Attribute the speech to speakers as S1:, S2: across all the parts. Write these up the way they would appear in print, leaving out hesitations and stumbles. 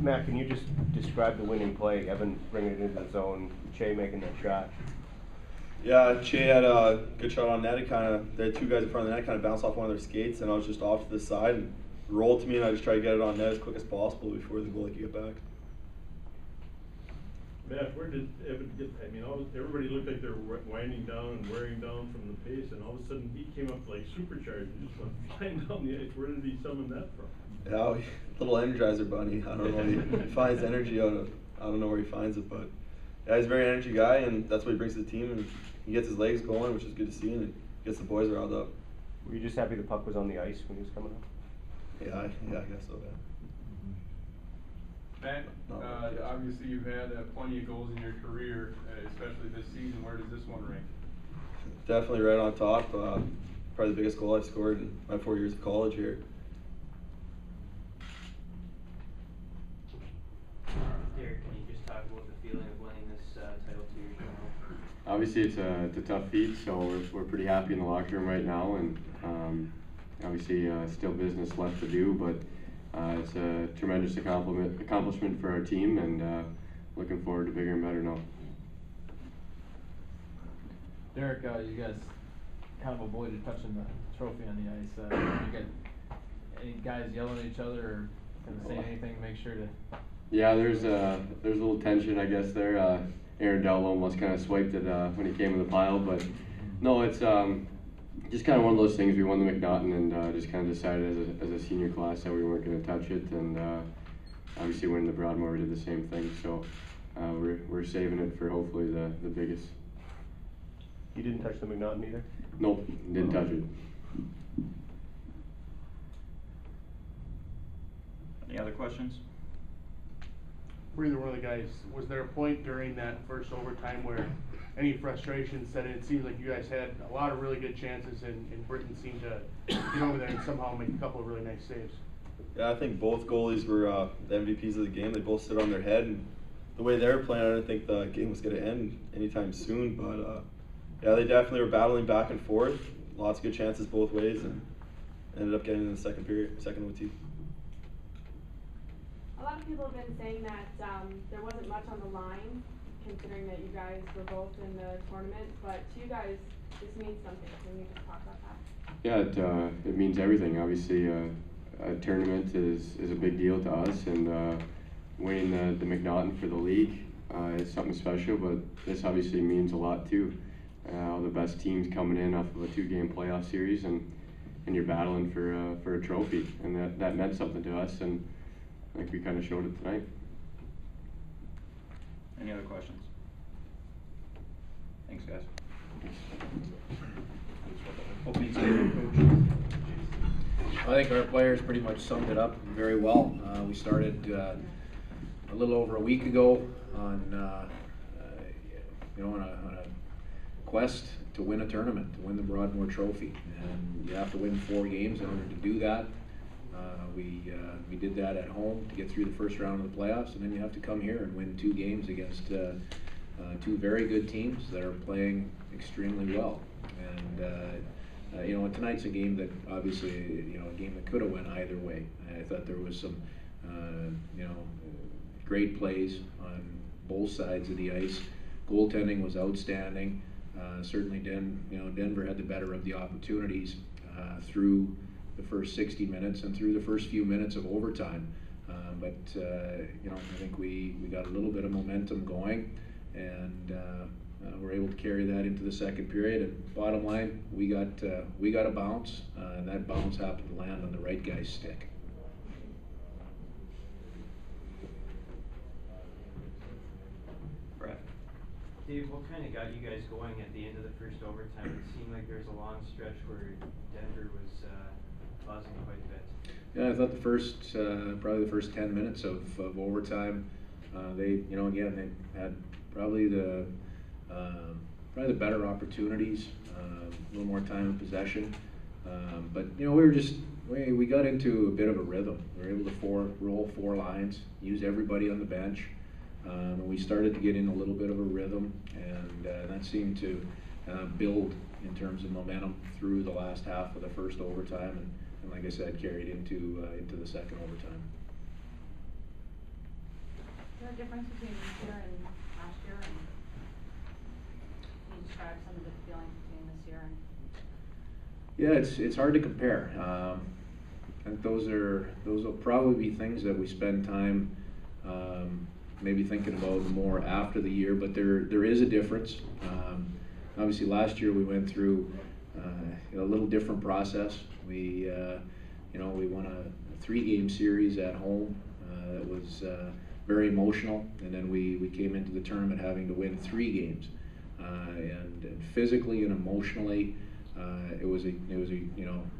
S1: Matt, can you just describe the winning play? Evan bringing it into the zone, Che making that shot.
S2: Yeah, Che had a good shot on net. They had two guys in front of the net, kind of bounced off one of their skates, and I was just off to the side and rolled to me, and I just tried to get it on net as quick as possible before the goalie could get back.
S3: Matt, where did Evan get? I mean, everybody looked like they were winding down and wearing down from the pace, and all of a sudden he came up like supercharged and just went flying down the ice. Where did he summon that from?
S2: Yeah, little Energizer bunny. I don't know. He finds energy out of. I don't know where he finds it, but yeah, he's a very energy guy, and that's what he brings to the team. And he gets his legs going, which is good to see, and it gets the boys riled up.
S1: Were you just happy the puck was on the ice when he was coming up?
S2: Yeah, I guess so. Yeah.
S4: Matt, obviously you've had plenty of goals in your career, especially this season. Where does this one rank?
S2: Definitely right on top. Probably the biggest goal I've scored in my 4 years of college here.
S5: Derek, can you just talk about the feeling of winning this title 2 years in a row?
S6: Obviously, it's a tough feat, so we're pretty happy in the locker room right now, and obviously still business left to do, but it's a tremendous accomplishment for our team, and looking forward to bigger and better now.
S7: Derek, you guys kind of avoided touching the trophy on the ice. You got any guys yelling at each other or kind of saying anything to make sure to?
S6: Yeah, there's a little tension, I guess, there. Aaron Dell almost kind of swiped it when he came in the pile, but no, it's just kind of one of those things. We won the McNaughton and just kind of decided as a senior class that we weren't going to touch it, and obviously winning the Broadmoor we did the same thing, so we're saving it for hopefully the biggest.
S1: You didn't touch the McNaughton either?
S6: Nope, didn't touch it.
S8: Any other questions?
S9: For either one of the guys, was there a point during that first overtime where any frustration set in? It seems like you guys had a lot of really good chances, and Britain seemed to get over there and somehow make a couple of really nice saves.
S2: Yeah, I think both goalies were the MVPs of the game. They both stood on their head, and the way they were playing, I didn't think the game was going to end anytime soon. But yeah, they definitely were battling back and forth. Lots of good chances both ways, and ended up getting in the second OT.
S10: A lot of people have been saying that there wasn't much on the line, considering that you guys were both in the tournament, but to you guys, this means something. Can you just talk about that?
S6: Yeah, it means everything. Obviously, a tournament is a big deal to us, and winning the McNaughton for the league is something special, but this obviously means a lot too. All the best teams coming in off of a 2-game playoff series, and you're battling for a trophy, and that meant something to us, and I think we kind of showed it tonight.
S8: Any other questions? Thanks, guys. Opening statement, Coach.
S11: I think our players pretty much summed it up very well. We started a little over a week ago on on a quest to win a tournament, to win the Broadmoor Trophy, and you have to win 4 games in order to do that. We did that at home to get through the first round of the playoffs, and then you have to come here and win 2 games against 2 very good teams that are playing extremely well. And tonight's a game that obviously a game that could have went either way. I thought there was some great plays on both sides of the ice. Goaltending was outstanding. Certainly, Denver had the better of the opportunities through the first 60 minutes and through the first few minutes of overtime. But I think we got a little bit of momentum going, and we're able to carry that into the second period. And bottom line, we got a bounce, and that bounce happened to land on the right guy's stick.
S8: Brett.
S5: Dave, what kind of got you guys going at the end of the first overtime? It seemed like there was a long stretch where Denver was buzzing quite a bit.
S11: Yeah, I thought probably the first 10 minutes of overtime, they had probably the better opportunities, a little more time in possession, but we got into a bit of a rhythm. We were able to roll 4 lines, use everybody on the bench, and we started to get in a little bit of a rhythm, and that seemed to build in terms of momentum through the last half of the first overtime, and like I said, carried into the second overtime.
S12: there a difference between this year and last year, and can you describe some of the feelings between this year and?
S11: Yeah, it's hard to compare. I think those will probably be things that we spend time maybe thinking about more after the year, but there is a difference. Obviously last year we went through a little different process. We we won a 3-game series at home. It was very emotional, and then we came into the tournament having to win 3 games, and physically and emotionally, it was a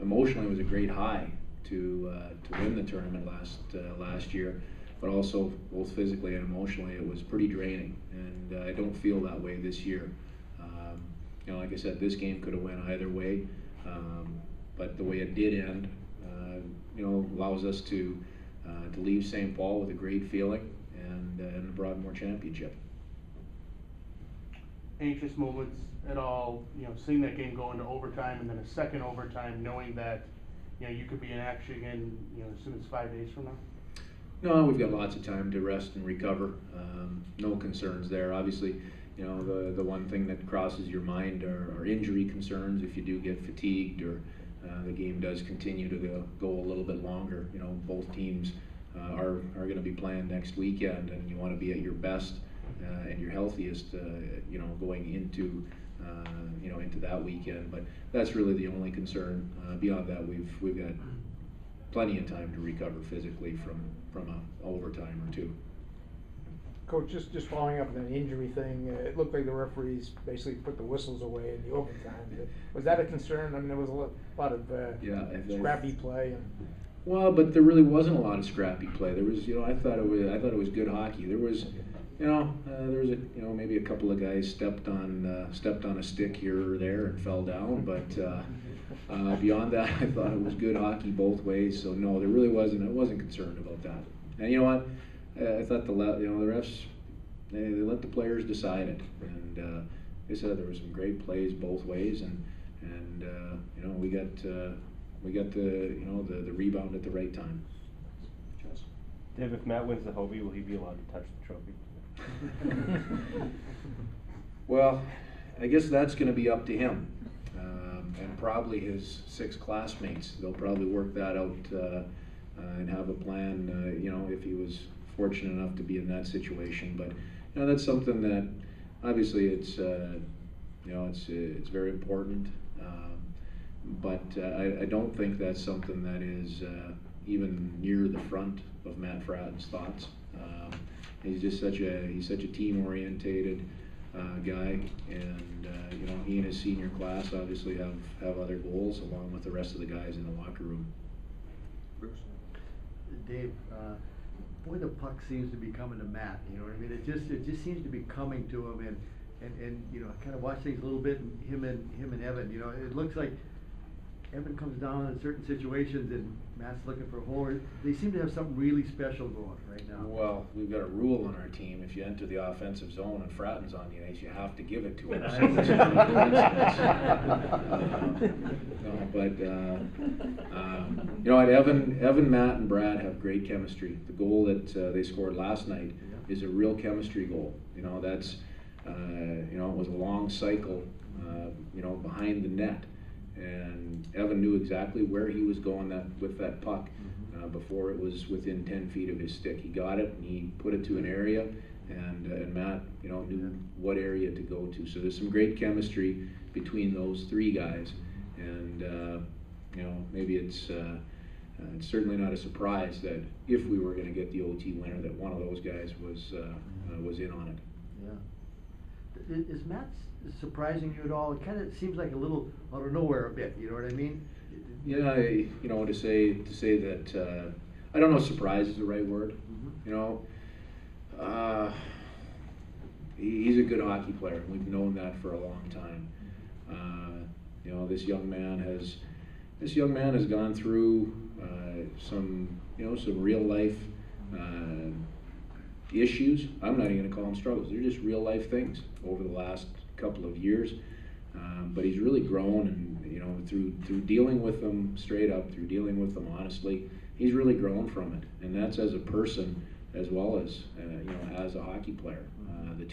S11: emotionally it was a great high to win the tournament last year, but also both physically and emotionally it was pretty draining, and I don't feel that way this year. Like I said, this game could have went either way, but the way it did end, allows us to leave St. Paul with a great feeling and the Broadmoor Championship.
S9: Anxious moments at all, seeing that game go into overtime and then a second overtime, knowing that, you could be in action again, as soon as 5 days from now?
S11: No, we've got lots of time to rest and recover. No concerns there. Obviously, the one thing that crosses your mind are injury concerns if you do get fatigued or the game does continue to go a little bit longer. Both teams are going to be playing next weekend, and you want to be at your best and your healthiest, going into into that weekend. But that's really the only concern. Beyond that, we've got plenty of time to recover physically from an overtime or 2.
S13: Coach, just following up on the injury thing, it looked like the referees basically put the whistles away in the overtime. Was that a concern? I mean, there was a lot of scrappy play.
S11: Well, but there really wasn't a lot of scrappy play. There was, I thought it was good hockey. There was, there was maybe a couple of guys stepped on a stick here or there and fell down, but beyond that, I thought it was good hockey both ways. So no, there really wasn't. I wasn't concerned about that. And you know what? I thought the refs, they let the players decide it, and they said there were some great plays both ways, and we got the rebound at the right time.
S1: Dave, if Matt wins the Hobie, will he be allowed to touch the trophy?
S11: Well, I guess that's going to be up to him, and probably his 6 classmates. They'll probably work that out and have a plan. If he was fortunate enough to be in that situation, but that's something that obviously it's very important, but I don't think that's something that is even near the front of Matt Fratton's thoughts. He's just such a team-orientated guy, and he and his senior class obviously have other goals along with the rest of the guys in the locker room.
S14: Bruce? Dave, boy, the puck seems to be coming to Matt. You know what I mean? It just seems to be coming to him, and I kind of watch things a little bit. Him and Evan. It looks like Evan comes down in certain situations, and Matt's looking for a hole. They seem to have something really special going right now.
S11: Well, we've got a rule on our team: if you enter the offensive zone and Fratton's on the ice, you have to give it to him. Evan, Matt, and Brad have great chemistry. The goal that they scored last night is a real chemistry goal. That's it was a long cycle, behind the net, and Evan knew exactly where he was going with that puck before it was within 10 feet of his stick. He got it and he put it to an area, and Matt, knew what area to go to. So there's some great chemistry between those 3 guys, and maybe it's certainly not a surprise that if we were going to get the OT winner, that one of those guys was in on it.
S14: Yeah. Is Matt surprising you at all? It kind of seems like a little out of nowhere a bit. You know what I mean?
S11: Yeah, to say that I don't know. Surprise is the right word. Mm-hmm. He's a good hockey player. We've known that for a long time. This young man has gone through some real life issues. I'm not even going to call them struggles. They're just real life things over the last couple of years. But he's really grown, and through dealing with them straight up, through dealing with them honestly, he's really grown from it. And that's as a person as well as you know, as a hockey player. The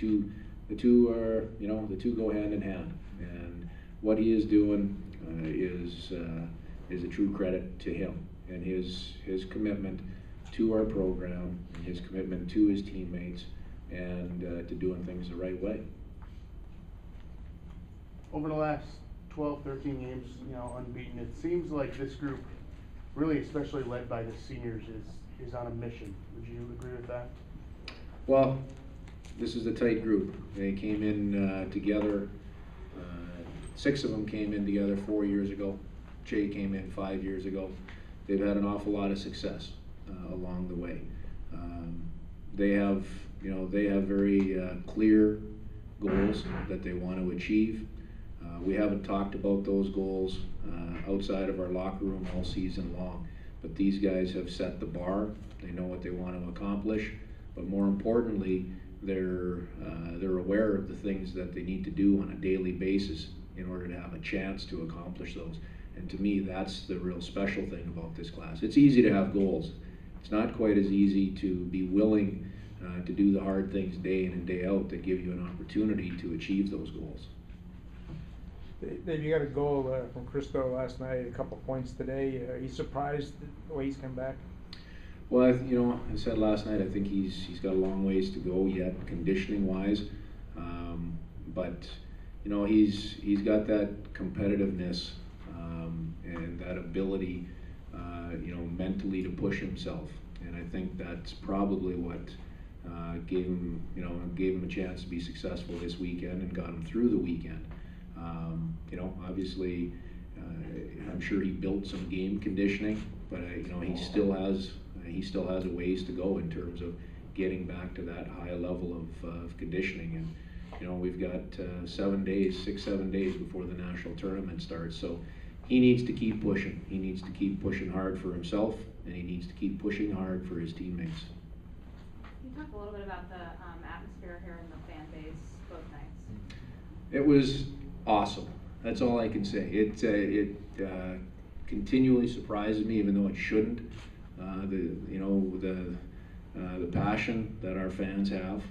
S11: two are, you know, the two go hand in hand, and what he is doing is a true credit to him and his commitment to our program, and his commitment to his teammates, and to doing things the right way.
S9: Over the last 12, 13 games, you know, unbeaten, it seems like this group, really especially led by the seniors, is on a mission. Would you agree with that?
S11: Well, this is a tight group. They came in together, 6 of them came in together 4 years ago. Jay came in 5 years ago. They've had an awful lot of success along the way. They have, you know, they have very clear goals that they want to achieve. We haven't talked about those goals outside of our locker room all season long, but these guys have set the bar. They know what they want to accomplish, but more importantly, they're aware of the things that they need to do on a daily basis in order to have a chance to accomplish those. And to me, that's the real special thing about this class. It's easy to have goals. It's not quite as easy to be willing to do the hard things day in and day out that give you an opportunity to achieve those goals.
S13: Dave, you got a goal from Christo last night, a couple points today. Are you surprised the way he's come back?
S11: Well, you know, I said last night, I think he's got a long ways to go yet, conditioning-wise. But you know, he's got that competitiveness and that ability, you know, mentally to push himself. And I think that's probably what gave him a chance to be successful this weekend and got him through the weekend. You know, obviously, I'm sure he built some game conditioning, but you know, he still has a ways to go in terms of getting back to that high level of conditioning. And you know, we've got 7 days, 6-7 days before the national tournament starts. So he needs to keep pushing. He needs to keep pushing hard for himself, and he needs to keep pushing hard for his teammates.
S12: Can you talk a little bit about the atmosphere here in the fan base both nights?
S11: It was awesome. That's all I can say. It continually surprises me, even though it shouldn't. The passion that our fans have.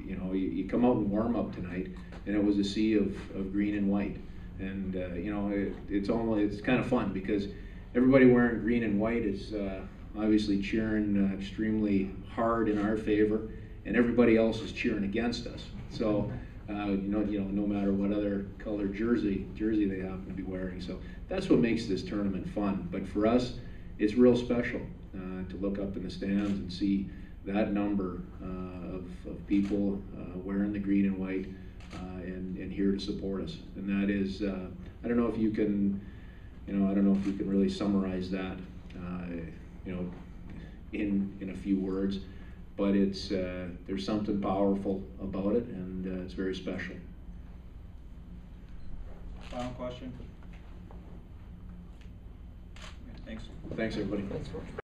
S11: You know, you come out and warm up tonight, and it was a sea of green and white. And you know, it's kind of fun because everybody wearing green and white is obviously cheering extremely hard in our favor, and everybody else is cheering against us. So no matter what other color jersey they happen to be wearing. So that's what makes this tournament fun. But for us, it's real special to look up in the stands and see that number of people wearing the green and white and here to support us. And that is, I don't know if you can really summarize that, in a few words. But it's there's something powerful about it, and it's very special.
S8: Final question? Thanks.
S11: Thanks, everybody.
S13: Thanks, Coach.